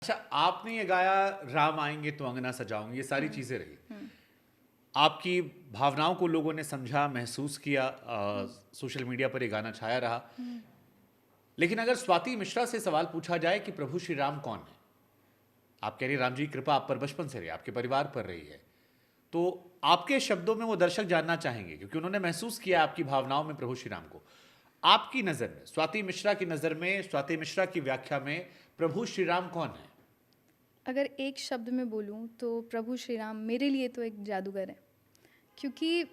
अच्छा, आपने ये गाया राम आएंगे तो अंगना सजाऊंगी, ये सारी चीजें रही। आपकी भावनाओं को लोगों ने समझा, महसूस किया, सोशल मीडिया पर ये गाना छाया रहा। लेकिन अगर स्वाति मिश्रा से सवाल पूछा जाए कि प्रभु श्री राम कौन है, आप कह रही राम जी की कृपा आप पर बचपन से रही, आपके परिवार पर रही है, तो आपके शब्दों में वो दर्शक जानना चाहेंगे क्योंकि उन्होंने महसूस किया आपकी भावनाओं में प्रभु श्री राम को। आपकी नजर में, स्वाति मिश्रा की नजर में, स्वाति मिश्रा की व्याख्या में प्रभु श्री राम कौन है? अगर एक शब्द में बोलूँ तो प्रभु श्री राम मेरे लिए तो एक जादूगर है, क्योंकि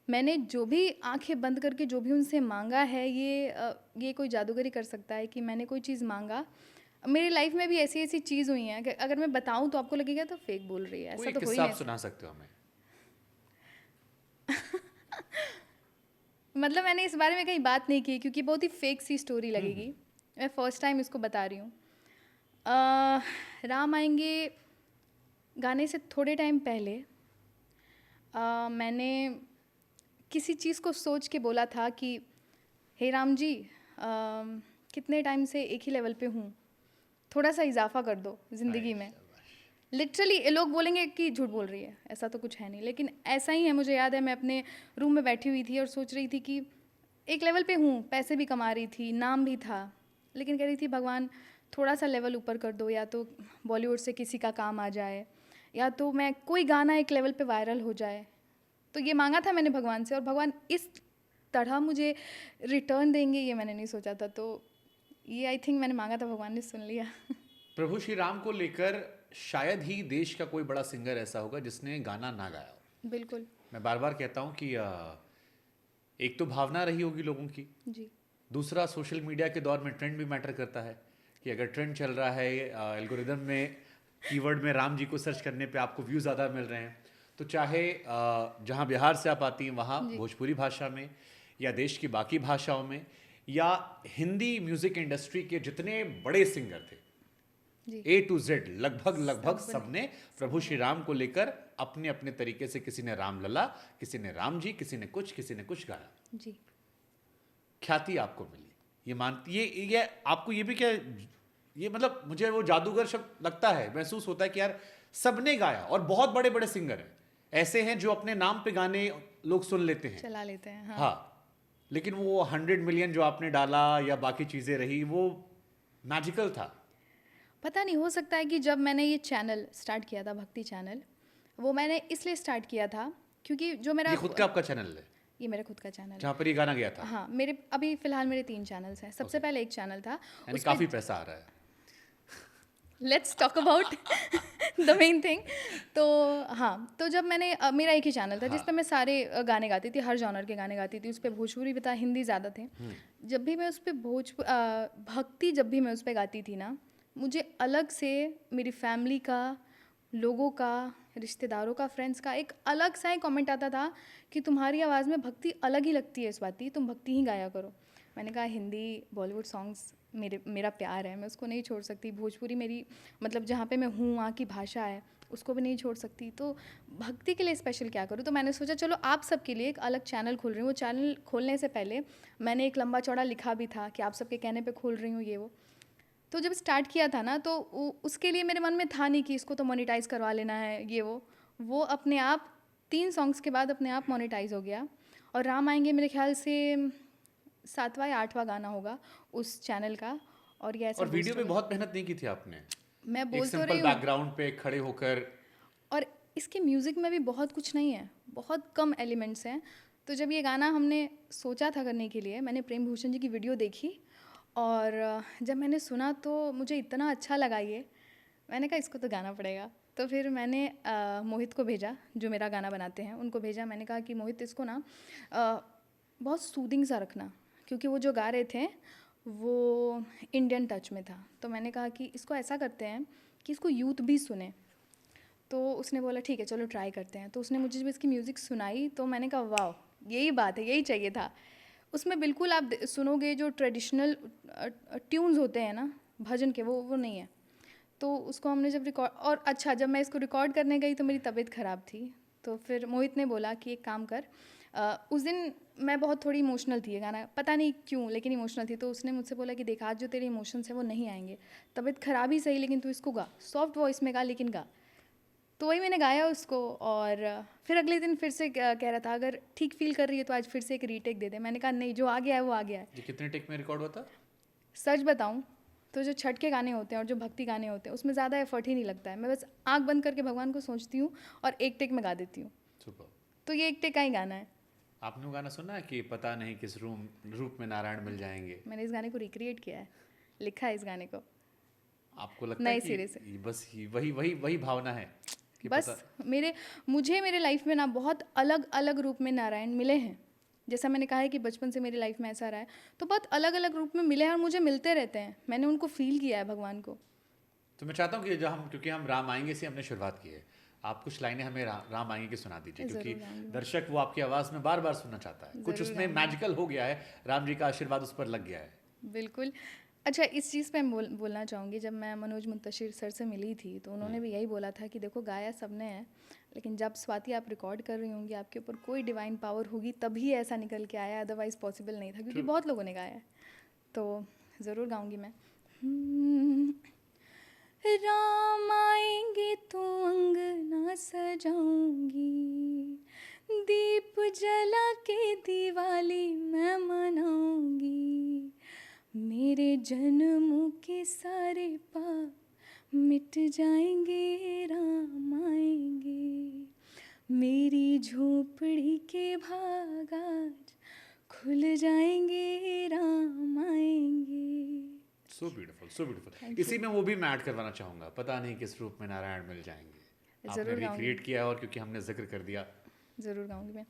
मैंने जो भी आंखें बंद करके जो भी उनसे मांगा है, ये कोई जादूगर ही कर सकता है कि मैंने कोई चीज़ मांगा। मेरी लाइफ में भी ऐसी ऐसी चीज़ हुई हैं कि अगर मैं बताऊं तो आपको लगेगा तो फेक बोल रही है, कोई ऐसा एक तो हो ही किस्सा आप नहीं सुना सकते हो हमें? मतलब मैंने इस बारे में कहीं बात नहीं की क्योंकि बहुत ही फेक सी स्टोरी लगेगी। मैं फर्स्ट टाइम इसको बता रही हूँ। राम आएंगे गाने से थोड़े टाइम पहले मैंने किसी चीज़ को सोच के बोला था कि हे राम जी, कितने टाइम से एक ही लेवल पे हूँ, थोड़ा सा इजाफा कर दो ज़िंदगी में। लिटरली लोग बोलेंगे कि झूठ बोल रही है, ऐसा तो कुछ है नहीं, लेकिन ऐसा ही है। मुझे याद है मैं अपने रूम में बैठी हुई थी और सोच रही थी कि एक लेवल पे हूँ, पैसे भी कमा रही थी, नाम भी था, लेकिन कह रही थी भगवान थोड़ा सा लेवल ऊपर कर दो, या तो बॉलीवुड से किसी का काम आ जाए, या तो मैं कोई गाना एक लेवल पे वायरल हो जाए। तो ये मांगा था मैंने भगवान से, और भगवान इस तरह मुझे रिटर्न देंगे ये मैंने नहीं सोचा था। तो ये आई थिंक मैंने मांगा था, भगवान ने सुन लिया। प्रभु श्री राम को लेकर शायद ही देश का कोई बड़ा सिंगर ऐसा होगा जिसने गाना ना गाया हो। बिल्कुल। मैं बार बार कहता हूँ कि एक तो भावना रही होगी लोगों की, जी। दूसरा सोशल मीडिया के दौर में ट्रेंड भी मैटर करता है कि अगर ट्रेंड चल रहा है, एल्गोरिदम में कीवर्ड में राम जी को सर्च करने पे आपको व्यू ज़्यादा मिल रहे हैं, तो चाहे जहाँ बिहार से आप आती हैं वहाँ जी। भोजपुरी भाषा में, या देश की बाकी भाषाओं में, या हिंदी म्यूज़िक इंडस्ट्री के जितने बड़े सिंगर थे, जी। ए टू जेड, लगभग लगभग सब ने। सबने प्रभु श्री राम को लेकर अपने अपने तरीके से, किसी ने राम लला, किसी ने राम जी, किसी ने कुछ गाया। जी। ख्याति आपको मिली, ये मानती, ये आपको ये भी क्या, ये मतलब मुझे वो जादूगर शब्द लगता है, महसूस होता है कि यार सबने गाया, और बहुत बड़े बड़े सिंगर हैं ऐसे हैं जो अपने नाम पे गाने लोग सुन लेते हैं, चला लेते हैं। हाँ। हाँ, लेकिन वो 100 मिलियन जो आपने डाला या बाकी चीजें रही, वो मैजिकल था। पता नहीं, हो सकता है कि जब मैंने ये चैनल स्टार्ट किया था, भक्ति चैनल, वो मैंने इसलिए स्टार्ट किया था क्योंकि जो मेरा ये खुद का आपका चैनल है ये मेरा खुद का चैनल है। जहाँ पर ये गाना गया था? हाँ, मेरे अभी फ़िलहाल मेरे 3 चैनल्स हैं। सबसे Okay. पहले एक चैनल था, यानी उस पे काफी पैसा आ रहा है। Let's talk about the main thing. तो हाँ, तो जब मैंने मेरा एक ही चैनल था जिस पे मैं सारे गाने गाती थी, हर जॉनर के गाने गाती थी। उस पे भोजपुरी भी था, हिंदी ज़्यादा थे। जब भी मैं उस पे भक्ति जब भी मैं उस पे गाती थी ना, मुझे अलग से मेरी फैमिली का, लोगों का, रिश्तेदारों का, फ्रेंड्स का एक अलग सा ही कमेंट आता था कि तुम्हारी आवाज़ में भक्ति अलग ही लगती है स्वाति, तुम भक्ति ही गाया करो। मैंने कहा हिंदी बॉलीवुड सॉन्ग्स मेरा प्यार है, मैं उसको नहीं छोड़ सकती। भोजपुरी मेरी, मतलब जहाँ पे मैं हूँ वहाँ की भाषा है, उसको भी नहीं छोड़ सकती। तो भक्ति के लिए स्पेशल क्या करूँ? तो मैंने सोचा चलो आप सबके लिए एक अलग चैनल खोल रही हूँ। वो चैनल खोलने से पहले मैंने एक लंबा चौड़ा लिखा भी था कि आप सबके कहने पे खोल रही हूँ ये वो। तो जब स्टार्ट किया था ना, तो उसके लिए मेरे मन में था नहीं कि इसको तो मोनेटाइज़ करवा लेना है ये वो अपने आप 3 सॉन्ग्स के बाद अपने आप मोनेटाइज़ हो गया। और राम आएंगे मेरे ख्याल से 7वां या 8वां गाना होगा उस चैनल का, और ये ऐसे और वीडियो बूस्ट हो पे गया। बहुत मेहनत नहीं की थी आपने, मैं एक बोल तो सिंपल रही हूँ। बैकग्राउंड पे खड़े होकर। और इसके म्यूज़िक में भी बहुत कुछ नहीं है, बहुत कम एलिमेंट्स हैं। तो जब ये गाना हमने सोचा था करने के लिए, मैंने प्रेम भूषण जी की वीडियो देखी, और जब मैंने सुना तो मुझे इतना अच्छा लगा ये, मैंने कहा इसको तो गाना पड़ेगा। तो फिर मैंने मोहित को भेजा, जो मेरा गाना बनाते हैं, उनको भेजा। मैंने कहा कि मोहित इसको ना बहुत सूदिंग सा रखना, क्योंकि वो जो गा रहे थे वो इंडियन टच में था। तो मैंने कहा कि इसको ऐसा करते हैं कि इसको यूथ भी सुने। तो उसने बोला ठीक है चलो ट्राई करते हैं। तो उसने मुझे जब इसकी म्यूज़िक सुनाई तो मैंने कहा वाह, यही बात है, यही चाहिए था। उसमें बिल्कुल आप सुनोगे जो ट्रेडिशनल ट्यून्स होते हैं ना भजन के, वो नहीं है। तो उसको हमने जब रिकॉर्ड, और अच्छा जब मैं इसको रिकॉर्ड करने गई तो मेरी तबीयत ख़राब थी। तो फिर मोहित ने बोला कि एक काम कर, उस दिन मैं बहुत थोड़ी इमोशनल थी, ये गाना पता नहीं क्यों लेकिन इमोशनल थी, तो उसने मुझसे बोला कि देख आज जो तेरे इमोशंस हैं वो नहीं आएंगे, तबीयत खराब ही सही लेकिन तू इसको गा, सॉफ्ट वॉइस में गा लेकिन गा। तो वही मैंने गाया उसको, और फिर अगले दिन फिर से कह रहा था अगर ठीक फील कर रही है तो आज फिर से एक रीटेक दे दे। मैंने कहा नहीं, जो आ गया है वो आ गया है। ये कितने टेक में रिकॉर्ड होता? सच बताऊं तो जो छठ के गाने होते हैं और जो भक्ति गाने होते हैं उसमें ज़्यादा एफर्ट ही नहीं लगता है, मैं बस आंख बंद करके भगवान को सोचती हूँ और एक टेक में गा देती हूँ। सुपर। तो ये एक टेक का ही गाना है। आपने वो गाना सुना है कि पता नहीं किस रूप में नारायण मिल जाएंगे? मैंने इस गाने को रिक्रिएट किया है, लिखा है इस गाने को आपको लगता है नए कि सिरे से। बस वही भावना है कि बस मुझे मेरे लाइफ में ना बहुत अलग अलग रूप में नारायण मिले हैं। जैसा मैंने कहा है कि बचपन से मेरी लाइफ में ऐसा रहा है, तो बहुत अलग अलग रूप में मिले हैं और मुझे मिलते रहते हैं। मैंने उनको फील किया है भगवान को। तो मैं चाहता हूँ कि क्योंकि हम राम आएंगे से हमने शुरुआत की है, आप कुछ लाइनें हमें राम आएंगे की सुना दीजिए, क्योंकि दर्शक वो आपकी आवाज़ में बार बार सुनना चाहता है। कुछ उसमें मैजिकल हो गया है, राम जी का आशीर्वाद उस पर लग गया है। बिल्कुल। अच्छा, इस चीज़ पे मैं बोलना चाहूँगी, जब मैं मनोज मुंतशिर सर से मिली थी तो उन्होंने भी यही बोला था कि देखो गाया सबने है, लेकिन जब स्वाति आप रिकॉर्ड कर रही होंगी आपके ऊपर कोई डिवाइन पावर होगी तभी ऐसा निकल के आया, अदरवाइज़ पॉसिबल नहीं था, क्योंकि बहुत लोगों ने गाया है। तो ज़रूर गाऊँगी मैं। राम आएंगे तो अंगना सजाऊंगी, दीप जला के दिवाली मैं मनाऊंगी, मेरे जन्मों के सारे पाप मिट जाएंगे, राम आएंगे, मेरी झोपड़ी के भाग आज खुल जाएंगे, राम आएंगे। So beautiful, so beautiful. इसी में वो भी मैं ऐड करवाना चाहूँगा, पता नहीं किस रूप में नारायण मिल जाएंगे। आपने रिक्रिएट किया और क्योंकि हमने जिक्र कर दिया, ज़रूर गाऊंगी मैं।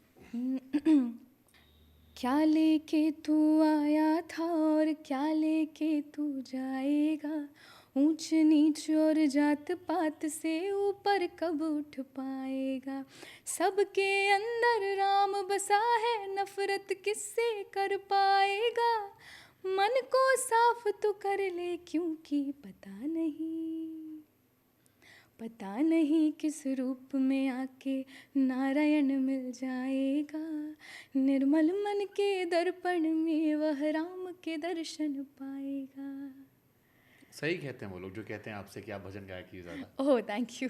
क्या लेके तू आया था और क्या लेके तू जाएगा, ऊंच नीच और जात पात से ऊपर कब उठ पाएगा, सबके अंदर राम बसा है नफरत किससे कर पाएगा, मन को साफ तो कर ले क्योंकि पता नहीं किस रूप में आके नारायण मिल जाएगा, निर्मल मन के दर्पण में वह राम के दर्शन पाएगा। सही कहते हैं वो लोग जो कहते हैं आपसे कि आप भजन गायक ही ज़्यादा। Oh thank you.